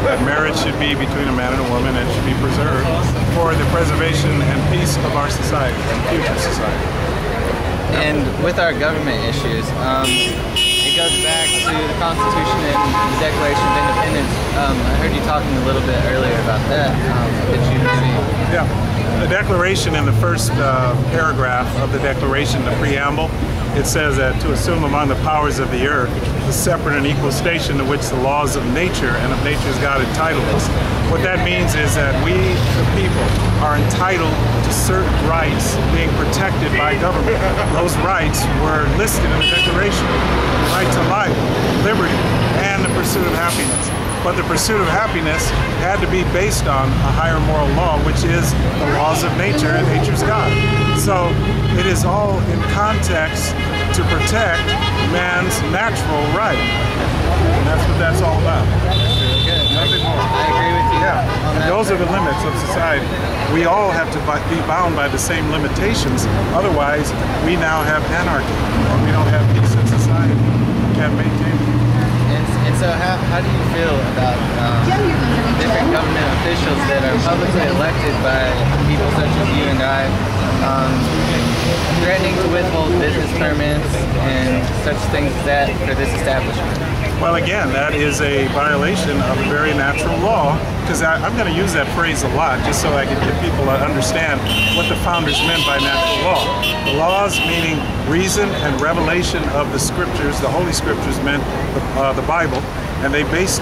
that marriage should be between a man and a woman and should be preserved for the preservation and peace of our society and future society. And with our government issues, it goes back to the Constitution and the Declaration of Independence. I heard you talking a little bit earlier about that. Could you maybe... Yeah. The Declaration, in the first paragraph of the Declaration, the preamble, it says that to assume among the powers of the earth the separate and equal station to which the laws of nature and of nature's God entitled us. What that means is that we, the people, are entitled to certain rights being protected by government. Those rights were listed in the Declaration: the right to life, liberty, and the pursuit of happiness. But the pursuit of happiness had to be based on a higher moral law, which is the laws of nature and nature's God. So it is all in context to protect man's natural right. And that's what that's all about. Good. Nothing more. I agree with you. Yeah. And those are the limits of society. We all have to be bound by the same limitations. Otherwise, we now have anarchy. We don't have peace in society. We can't maintain it. And so how do you feel about different government officials that are publicly elected by people such as you and I, threatening to withhold business permits and such things as that for this establishment? Well, again, that is a violation of a very natural law, because I'm going to use that phrase a lot just so I can get people to understand what the founders meant by natural law. The laws, meaning reason and revelation of the scriptures, the Holy Scriptures meant the Bible, and they based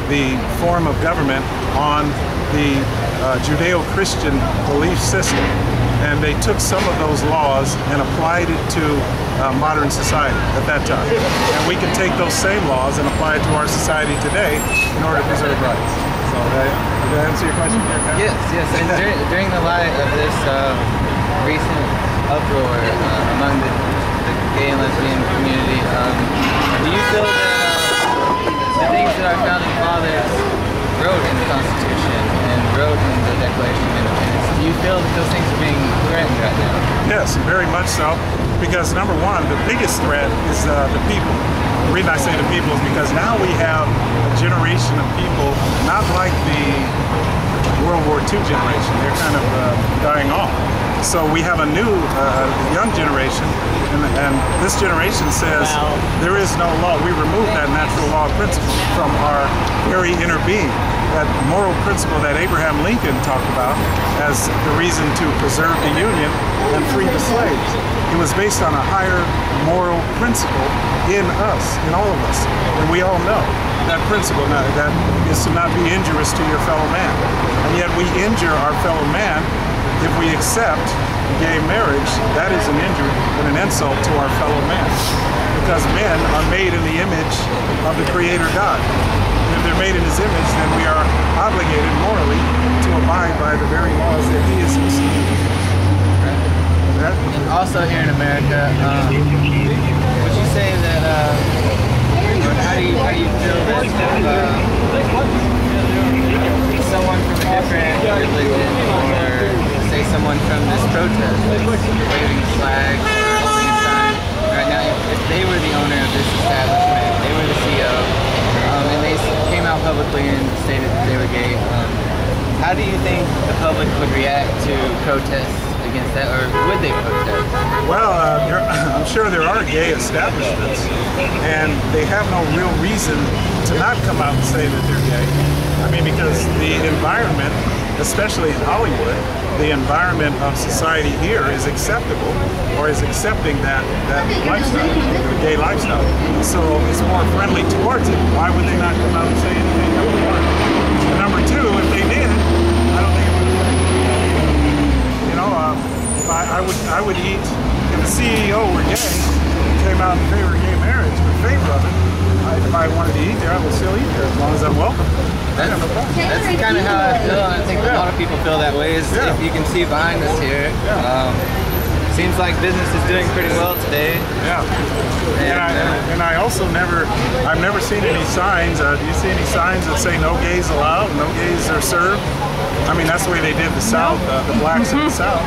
the form of government on the Judeo-Christian belief system. And they took some of those laws and applied it to modern society at that time. And we can take those same laws and apply it to our society today in order to preserve rights. So did that answer your question? Yes, yes. And during the light of this recent uproar among the gay and lesbian community, do you feel that the things that our founding fathers wrote in the Constitution and wrote in the Declaration of Independence, do you feel that those things are being threatened right now? Yes, very much so. Because number one, the biggest threat is the people. The reason I say the people is because now we have a generation of people, not like the World War II generation. They're kind of dying off. So we have a new, young generation, and this generation says there is no law. We remove that natural law principle from our very inner being. That moral principle that Abraham Lincoln talked about as the reason to preserve the Union and free the slaves. It was based on a higher moral principle in us, in all of us. And we all know that principle now, that is to not be injurious to your fellow man. And yet we injure our fellow man if we accept gay marriage. That is an injury and an insult to our fellow man. Because men are made in the image of the Creator God. If they're made in His image, then we are obligated morally to abide by the very laws that He has instituted. And also here in America, would you say that, how do you feel that someone from a different religion, or say someone from this protest, waving a flag or holding a sign, right now, if they were the owner of this establishment, they were the CEO, and they came out publicly and stated that they were gay, how do you think the public would react to protests against that, or would they protest? Well, I'm sure there are gay establishments, and they have no real reason to not come out and say that they're gay. I mean, because the environment, especially in Hollywood, the environment of society here is acceptable, or is accepting that lifestyle, the gay lifestyle. So it's more friendly towards it. Why would they not come out and say anything? Number one. And number two, if they did, I don't think it would affect them. You know, I would eat, if the CEO were gay, came out in favor of gay marriage, in favor of it, if I wanted to eat there, I would still eat there as long as I'm welcome. That's kind of how I feel, and I think a lot of people feel that way. Is if you can see behind us here, seems like business is doing pretty well today. Yeah. And I also I've never seen any signs. Do you see any signs that say no gays allowed, no gays are served? I mean, that's the way they did the South, the blacks in the South.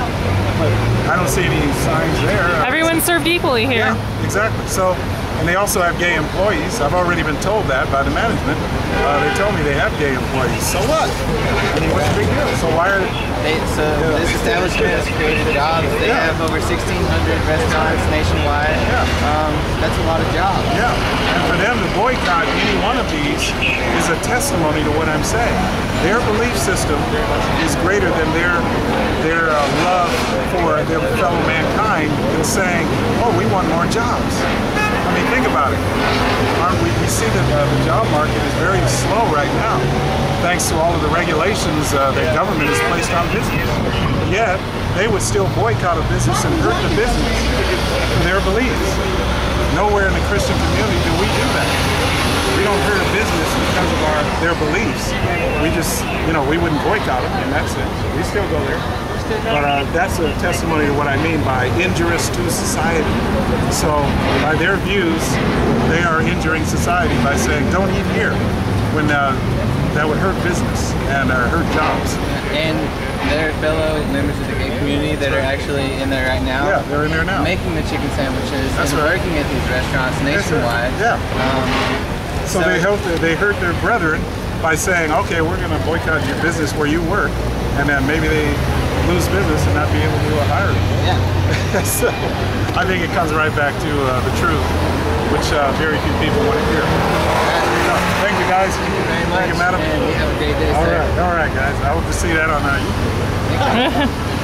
But I don't see any signs there. Everyone's served equally here. Yeah, exactly. So And they also have gay employees. I've already been told that by the management. They told me they have gay employees. So what? I mean, what's the big deal? So why are this establishment has created jobs. They have over 1,600 restaurants nationwide. That's a lot of jobs. Yeah. And for them to boycott any one of these is a testimony to what I'm saying. Their belief system is greater than their love for their fellow mankind in saying, oh, we want more jobs. I mean, think about it. We see that the job market is very slow right now, thanks to all of the regulations that government has placed on business. Yet, they would still boycott a business and hurt the business for their beliefs. Nowhere in the Christian community do we do that. We don't hurt a business because of their beliefs. We just, we wouldn't boycott them in that sense. We still go there. But that's a testimony to what I mean by injurious to society. So by their views, they are injuring society by saying, don't eat here, when that would hurt business and hurt jobs. And their fellow members of the gay community that are actually in there right now. Yeah, they're in there now. Making the chicken sandwiches and working at these restaurants nationwide. Yeah. So they hurt their brethren by saying, okay, we're going to boycott your business where you work, and then maybe they lose business and not be able to hire them. Yeah. So I think it comes right back to the truth, which very few people want to hear. Thank you, guys. Thank you very much. Thank you, madam. And you have a great day, sir. All right, guys. I hope to see that on YouTube.